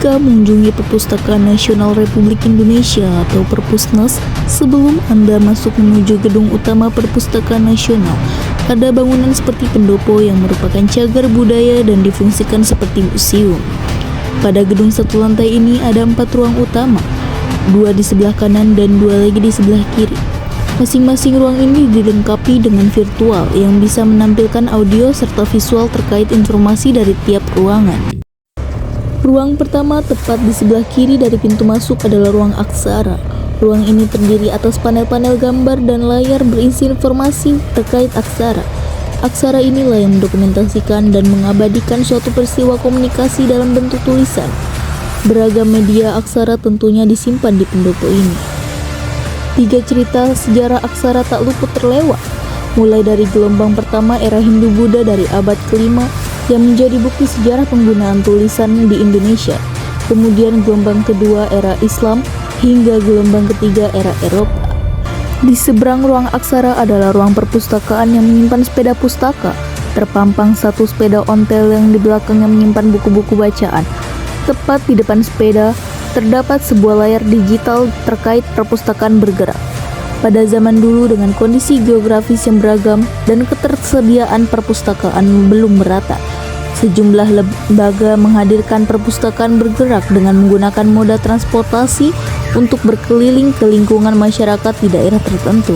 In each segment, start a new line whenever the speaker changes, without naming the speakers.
jika mengunjungi Perpustakaan Nasional Republik Indonesia atau Perpusnas. Sebelum Anda masuk menuju gedung utama Perpustakaan Nasional, ada bangunan seperti pendopo yang merupakan cagar budaya dan difungsikan seperti museum. Pada gedung satu lantai ini ada 4 ruang utama, 2 di sebelah kanan dan 2 lagi di sebelah kiri. Masing-masing ruang ini dilengkapi dengan virtual yang bisa menampilkan audio serta visual terkait informasi dari tiap ruangan. Ruang pertama tepat di sebelah kiri dari pintu masuk adalah ruang aksara. Ruang ini terdiri atas panel-panel gambar dan layar berisi informasi terkait aksara. Aksara inilah yang mendokumentasikan dan mengabadikan suatu peristiwa komunikasi dalam bentuk tulisan. Beragam media aksara tentunya disimpan di pendopo ini. 3 cerita sejarah aksara tak luput terlewat, mulai dari gelombang pertama era Hindu-Buddha dari abad ke-5 yang menjadi bukti sejarah penggunaan tulisan di Indonesia, kemudian gelombang kedua era Islam, hingga gelombang ketiga era Eropa. Di seberang ruang aksara adalah ruang perpustakaan yang menyimpan sepeda pustaka. Terpampang satu sepeda ontel yang di belakangnya menyimpan buku-buku bacaan. Tepat di depan sepeda, terdapat sebuah layar digital terkait perpustakaan bergerak. Pada zaman dulu dengan kondisi geografis yang beragam dan ketersediaan perpustakaan belum merata, sejumlah lembaga menghadirkan perpustakaan bergerak dengan menggunakan moda transportasi untuk berkeliling ke lingkungan masyarakat di daerah tertentu.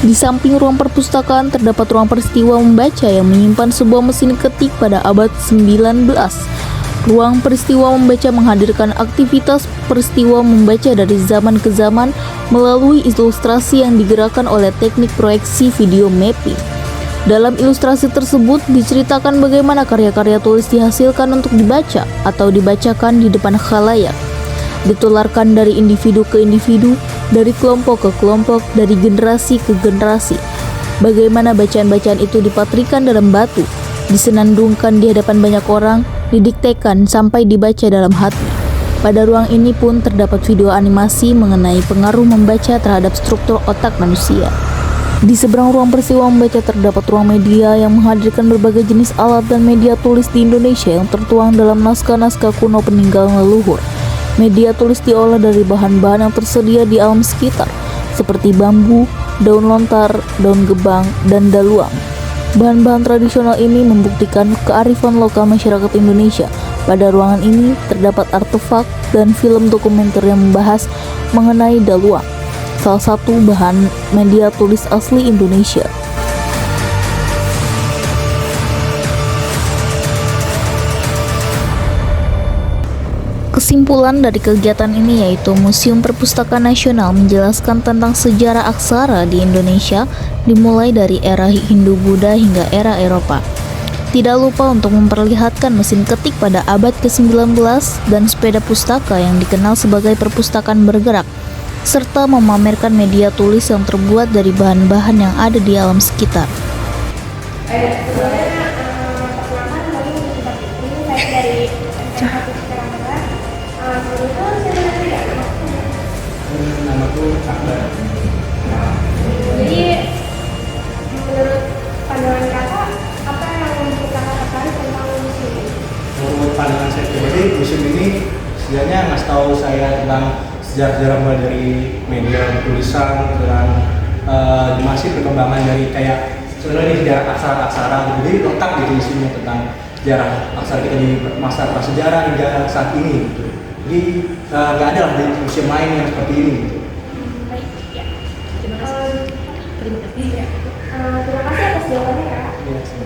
Di samping ruang perpustakaan terdapat ruang peristiwa membaca yang menyimpan sebuah mesin ketik pada abad 19. Ruang peristiwa membaca menghadirkan aktivitas peristiwa membaca dari zaman ke zaman melalui ilustrasi yang digerakkan oleh teknik proyeksi video mapping. Dalam ilustrasi tersebut diceritakan bagaimana karya-karya tulis dihasilkan untuk dibaca atau dibacakan di depan khalayak, ditularkan dari individu ke individu, dari kelompok ke kelompok, dari generasi ke generasi. Bagaimana bacaan-bacaan itu dipatrikan dalam batu, disenandungkan di hadapan banyak orang, didiktekan sampai dibaca dalam hati. Pada ruang ini pun terdapat video animasi mengenai pengaruh membaca terhadap struktur otak manusia. Di seberang ruang peristiwa membaca terdapat ruang media yang menghadirkan berbagai jenis alat dan media tulis di Indonesia yang tertuang dalam naskah-naskah kuno peninggalan leluhur. Media tulis diolah dari bahan-bahan yang tersedia di alam sekitar, seperti bambu, daun lontar, daun gebang, dan daluang. Bahan-bahan tradisional ini membuktikan kearifan lokal masyarakat Indonesia. Pada ruangan ini terdapat artefak dan film dokumenter yang membahas mengenai daluang, salah satu bahan media tulis asli Indonesia. Kesimpulan dari kegiatan ini yaitu Museum Perpustakaan Nasional menjelaskan tentang sejarah aksara di Indonesia dimulai dari era Hindu-Buddha hingga era Eropa. Tidak lupa untuk memperlihatkan mesin ketik pada abad ke-19 dan sepeda pustaka yang dikenal sebagai perpustakaan bergerak, serta memamerkan media tulis yang terbuat dari bahan-bahan yang ada di alam sekitar.
Namaku Akbar.
Jadi menurut pandangan kakak, apa yang membuat kakak tertarik tentang museum ini?
Menurut pandangan saya pribadi, museum ini sebenarnya ngasih tahu saya tentang sejarah-sejarah mulai dari media tulisan dan masih perkembangan dari kayak sebenarnya sejarah aksara-aksara. Jadi lengkap gitu museumnya tentang sejarah aksara kita di masa prasejarah hingga saat ini. Gitu. Jadi nggak ada lah di museum lain yang seperti ini. Gitu.
Baik, ya. Terima kasih. Terima kasih atas jawabannya, Kak.
Yes.